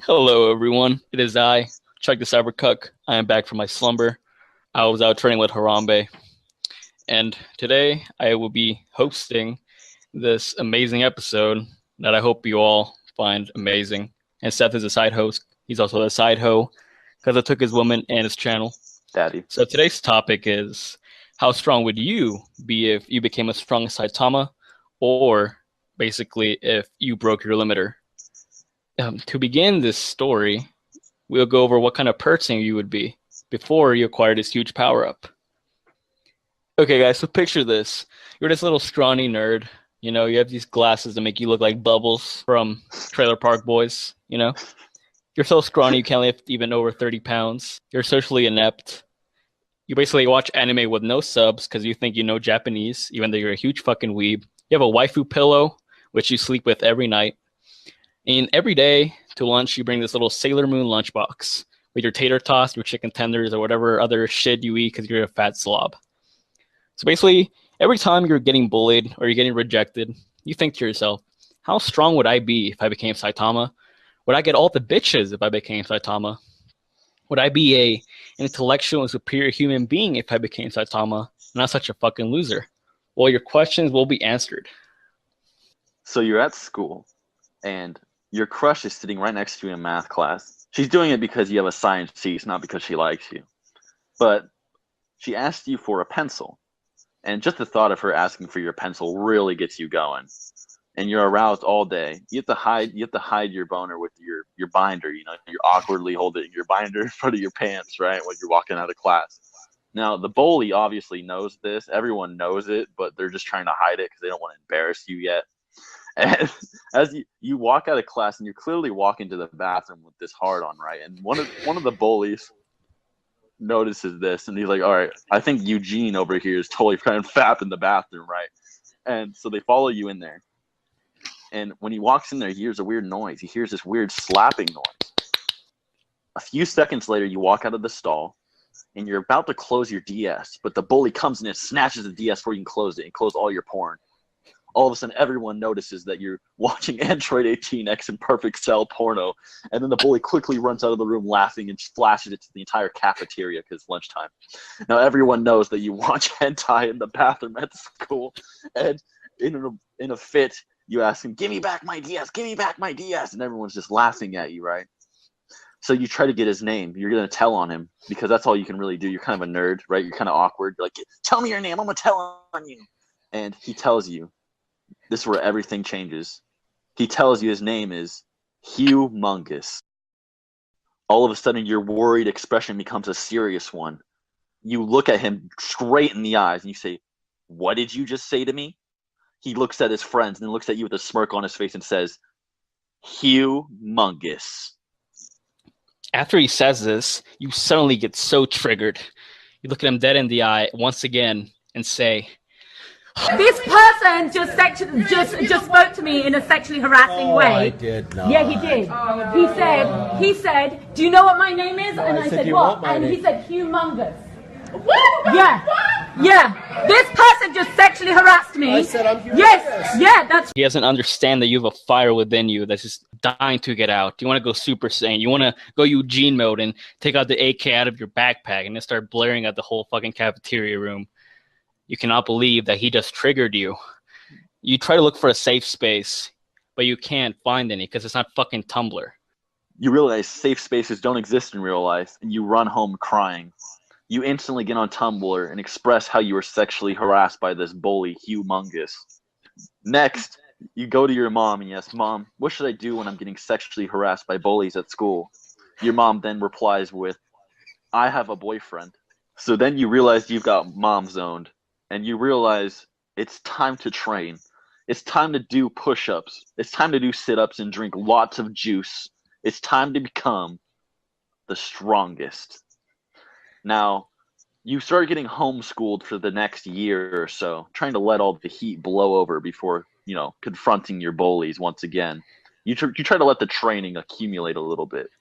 Hello, everyone. It is I, Chuck the Cybercuck. I am back from my slumber. I was out training with Harambe, and today I will be hosting this amazing episode that I hope you all find amazing. And Seth is a side host. He's also a side hoe because I took his woman and his channel. Daddy. So today's topic is, how strong would you be if you became as strong as Saitama, or basically if you broke your limiter? To begin this story, we'll go over what kind of person you would be before you acquired this huge power-up. Okay, guys, so picture this. You're this little scrawny nerd. You know, you have these glasses that make you look like Bubbles from Trailer Park Boys, you know? You're so scrawny you can't lift even over 30 pounds. You're socially inept. You basically watch anime with no subs because you think you know Japanese, even though you're a huge fucking weeb. You have a waifu pillow, which you sleep with every night. And every day to lunch, you bring this little Sailor Moon lunchbox with your tater tots, your chicken tenders, or whatever other shit you eat because you're a fat slob. So basically, every time you're getting bullied or you're getting rejected, you think to yourself, how strong would I be if I became Saitama? Would I get all the bitches if I became Saitama? Would I be an intellectual and superior human being if I became Saitama? Not such a fucking loser. Well, your questions will be answered. So you're at school, and your crush is sitting right next to you in math class. She's doing it because you have a science tease, not because she likes you. But she asked you for a pencil, and just the thought of her asking for your pencil really gets you going. And you're aroused all day. You have to hide your boner with your binder. You know, you're awkwardly holding your binder in front of your pants, right, when you're walking out of class. Now, the bully obviously knows this. Everyone knows it, but they're just trying to hide it because they don't want to embarrass you yet. And as you walk out of class, and you're clearly walking to the bathroom with this hard on, right? And one of the bullies notices this, and he's like, "All right, I think Eugene over here is totally trying to fap in the bathroom, right?" And so they follow you in there. And when he walks in there, he hears a weird noise. He hears this weird slapping noise. A few seconds later, you walk out of the stall, and you're about to close your DS, but the bully comes in and snatches the DS before you can close it and close all your porn. All of a sudden, everyone notices that you're watching Android 18X and Perfect Cell porno, and then the bully quickly runs out of the room laughing and flashes it to the entire cafeteria because it's lunchtime. Now, everyone knows that you watch hentai in the bathroom at school, and in a fit, you ask him, "Give me back my DS, give me back my DS," and everyone's just laughing at you, right? So you try to get his name. You're going to tell on him because that's all you can really do. You're kind of a nerd, right? You're kind of awkward. You're like, "Tell me your name, I'm going to tell on you." And he tells you. This is where everything changes. He tells you his name is Humongous. All of a sudden, your worried expression becomes a serious one. You look at him straight in the eyes and you say, "What did you just say to me?" He looks at his friends and then looks at you with a smirk on his face and says, "Humongous." After he says this, you suddenly get so triggered. You look at him dead in the eye once again and say, "This person just spoke to me in a sexually harassing way." I did not. Yeah, he did. He said, "Do you know what my name is?" And I said, "What?" And he said, "Humongous." Yeah. This person just sexually harassed me. I said I'm humongous. Yes, yeah, that's. He doesn't understand that you have a fire within you that's just dying to get out. You want to go Super Saiyan. You want to go Eugene mode and take out the AK out of your backpack and then start blaring at the whole fucking cafeteria room. You cannot believe that he just triggered you. You try to look for a safe space, but you can't find any because it's not fucking Tumblr. You realize safe spaces don't exist in real life, and you run home crying. You instantly get on Tumblr and express how you were sexually harassed by this bully, Humongous. Next, you go to your mom and you ask, "Mom, what should I do when I'm getting sexually harassed by bullies at school?" Your mom then replies with, "I have a boyfriend." So then you realize you've got mom zoned, and you realize it's time to train. It's time to do push-ups. It's time to do sit-ups and drink lots of juice. It's time to become the strongest. Now, you start getting homeschooled for the next year or so, trying to let all the heat blow over before, confronting your bullies once again. You try to let the training accumulate a little bit.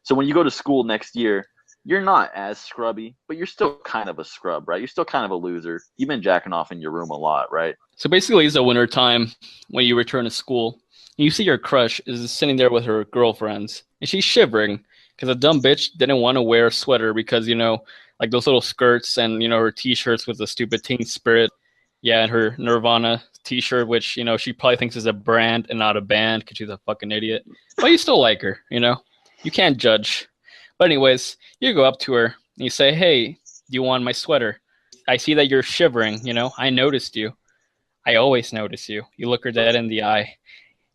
So when you go to school next year, you're not as scrubby, but you're still kind of a scrub, right? You're still kind of a loser. You've been jacking off in your room a lot, right? So basically, it's a winter time when you return to school. You see your crush is sitting there with her girlfriends, and she's shivering because a dumb bitch didn't want to wear a sweater because, like those little skirts and, her t-shirts with the stupid Teen Spirit. Yeah, and her Nirvana t-shirt, which, she probably thinks is a brand and not a band because she's a fucking idiot. But you still like her, You can't judge. But anyways, you go up to her and you say, hey, do you want my sweater? I see that you're shivering, I noticed you. I always notice you. You look her dead in the eye,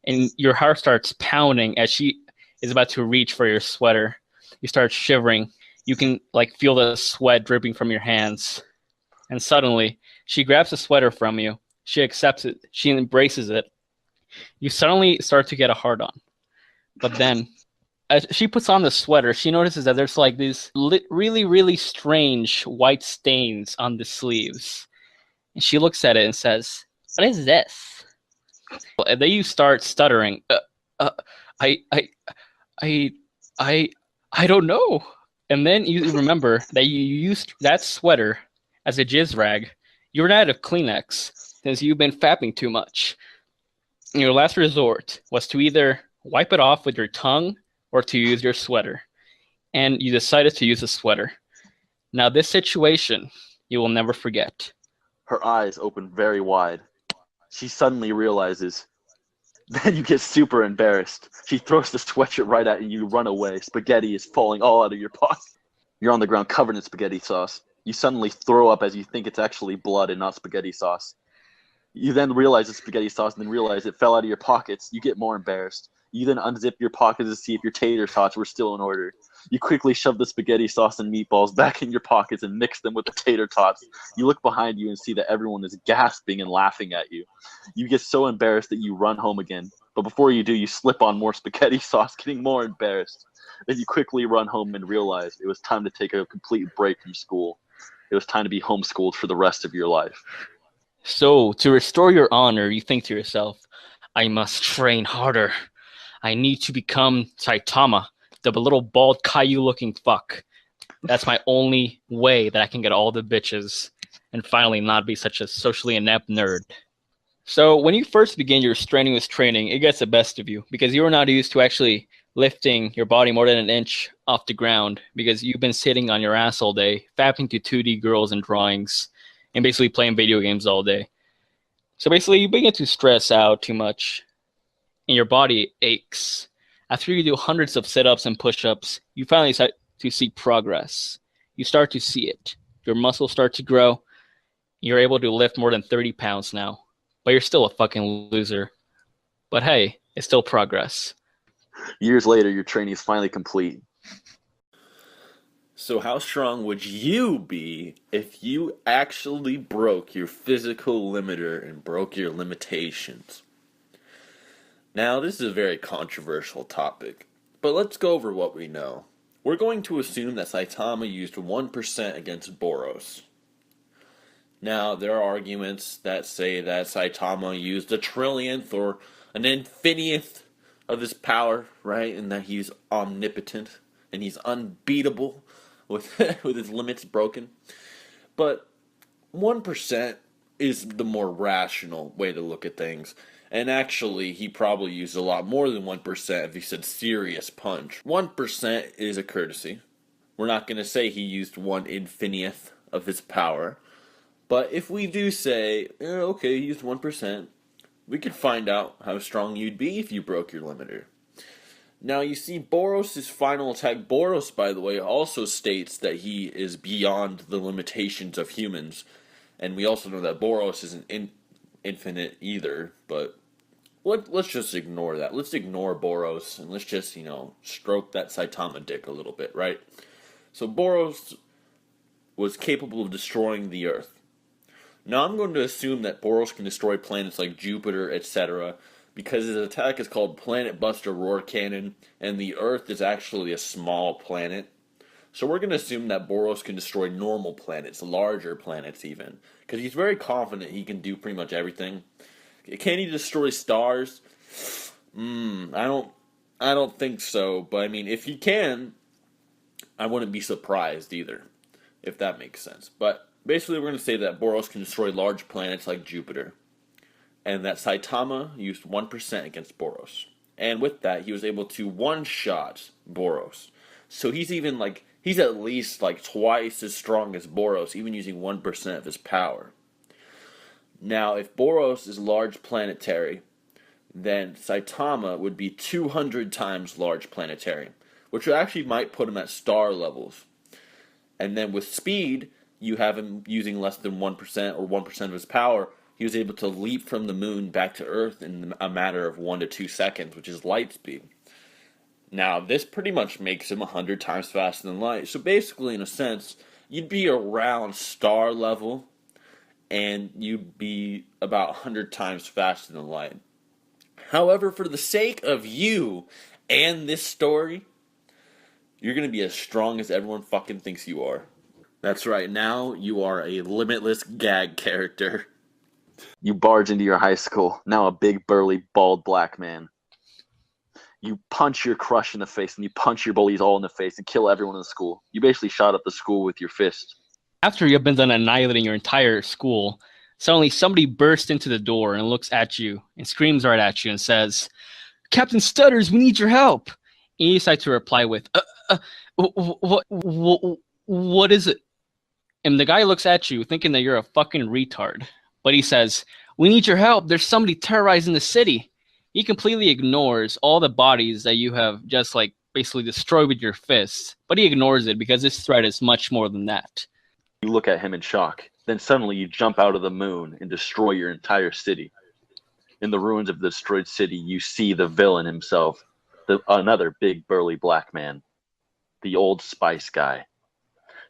and your heart starts pounding as she is about to reach for your sweater. You start shivering. You can feel the sweat dripping from your hands. And suddenly, she grabs the sweater from you. She accepts it. She embraces it. You suddenly start to get a hard on. But then, as she puts on the sweater, she notices that there's these really, really strange white stains on the sleeves. And she looks at it and says, "What is this?" And then you start stuttering. I, I, I, I don't know. And then you remember that you used that sweater as a jizz rag. You ran out of Kleenex since you've been fapping too much. And your last resort was to either wipe it off with your tongue or to use your sweater. And you decided to use the sweater. Now, this situation you will never forget. Her eyes open very wide. She suddenly realizes. Then you get super embarrassed. She throws the sweatshirt right at you. You run away. Spaghetti is falling all out of your pocket. You're on the ground covered in spaghetti sauce. You suddenly throw up as you think it's actually blood and not spaghetti sauce. You then realize it's spaghetti sauce and then realize it fell out of your pockets. You get more embarrassed. You then unzip your pockets to see if your tater tots were still in order. You quickly shove the spaghetti sauce and meatballs back in your pockets and mix them with the tater tots. You look behind you and see that everyone is gasping and laughing at you. You get so embarrassed that you run home again. But before you do, you slip on more spaghetti sauce, getting more embarrassed. Then you quickly run home and realize it was time to take a complete break from school. It was time to be homeschooled for the rest of your life. So, to restore your honor, you think to yourself, I must train harder. I need to become Saitama, the little bald Caillou-looking fuck. That's my only way that I can get all the bitches and finally not be such a socially inept nerd. So when you first begin your strenuous training, it gets the best of you because you're not used to actually lifting your body more than an inch off the ground because you've been sitting on your ass all day, fapping to 2D girls and drawings, and basically playing video games all day. So basically, you begin to stress out too much, and your body aches. After you do hundreds of sit-ups and push-ups, you finally start to see progress. You start to see it. Your muscles start to grow. You're able to lift more than 30 pounds now. But you're still a fucking loser. But hey, it's still progress. Years later, your training is finally complete. So how strong would you be if you actually broke your physical limiter and broke your limitations? Now, this is a very controversial topic, but let's go over what we know. We're going to assume that Saitama used 1% against Boros. Now, there are arguments that say that Saitama used a trillionth or an infiniteth of his power, right? And that he's omnipotent and he's unbeatable with his limits broken. But 1% is the more rational way to look at things. And actually, he probably used a lot more than 1% if he said serious punch. 1% is a courtesy. We're not going to say he used 1/infiniteth of his power. But if we do say, okay, he used 1%, we could find out how strong you'd be if you broke your limiter. Now, you see, Boros' final attack, Boros, by the way, also states that he is beyond the limitations of humans. And we also know that Boros isn't infinite either, but let's just ignore that. Let's ignore Boros, and let's just, stroke that Saitama dick a little bit, right? So Boros was capable of destroying the Earth. Now, I'm going to assume that Boros can destroy planets like Jupiter, etc., because his attack is called Planet Buster Roar Cannon, and the Earth is actually a small planet. So we're going to assume that Boros can destroy normal planets, larger planets even, because he's very confident he can do pretty much everything. Can he destroy stars? I don't think so, but I mean, if he can, I wouldn't be surprised either, if that makes sense. But basically, we're going to say that Boros can destroy large planets like Jupiter. and that Saitama used 1% against Boros. And with that, he was able to one-shot Boros. So he's at least like twice as strong as Boros, even using 1% of his power. Now, if Boros is large planetary, then Saitama would be 200 times large planetary, which actually might put him at star levels. And then with speed, you have him using less than 1% or 1% of his power. He was able to leap from the moon back to Earth in a matter of 1 to 2 seconds, which is light speed. Now, this pretty much makes him 100 times faster than light. So basically, in a sense, you'd be around star level, and you'd be about 100 times faster than light. However, for the sake of you and this story, you're going to be as strong as everyone fucking thinks you are. That's right, now you are a limitless gag character. You barge into your high school, now a big, burly, bald black man. You punch your crush in the face, and you punch your bullies all in the face and kill everyone in the school. You basically shot up the school with your fist. After you have been done annihilating your entire school, suddenly somebody bursts into the door and looks at you and screams right at you and says, "Captain Stutters, we need your help." And you decide to reply with, what is it? And the guy looks at you thinking that you're a fucking retard. But he says, "We need your help. There's somebody terrorizing the city." He completely ignores all the bodies that you have just like basically destroyed with your fists. But he ignores it because this threat is much more than that. You look at him in shock. Then suddenly you jump out of the moon and destroy your entire city. In the ruins of the destroyed city, you see the villain himself, another big burly black man, the Old Spice guy.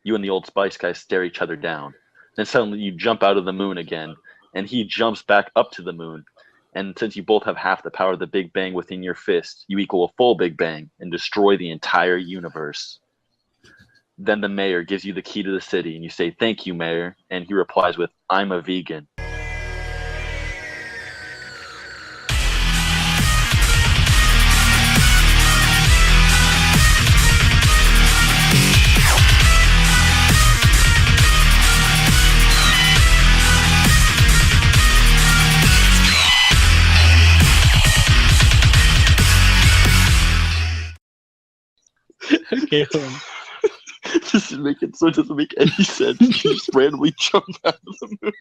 You and the Old Spice guy stare each other down. Then suddenly you jump out of the moon again, and he jumps back up to the moon. And since you both have half the power of the Big Bang within your fist, you equal a full Big Bang and destroy the entire universe. Then the mayor gives you the key to the city, and you say, "Thank you, mayor." And he replies with, "I'm a vegan." Okay, hold on. This is making so it doesn't make any sense. You just randomly jump out of the moon.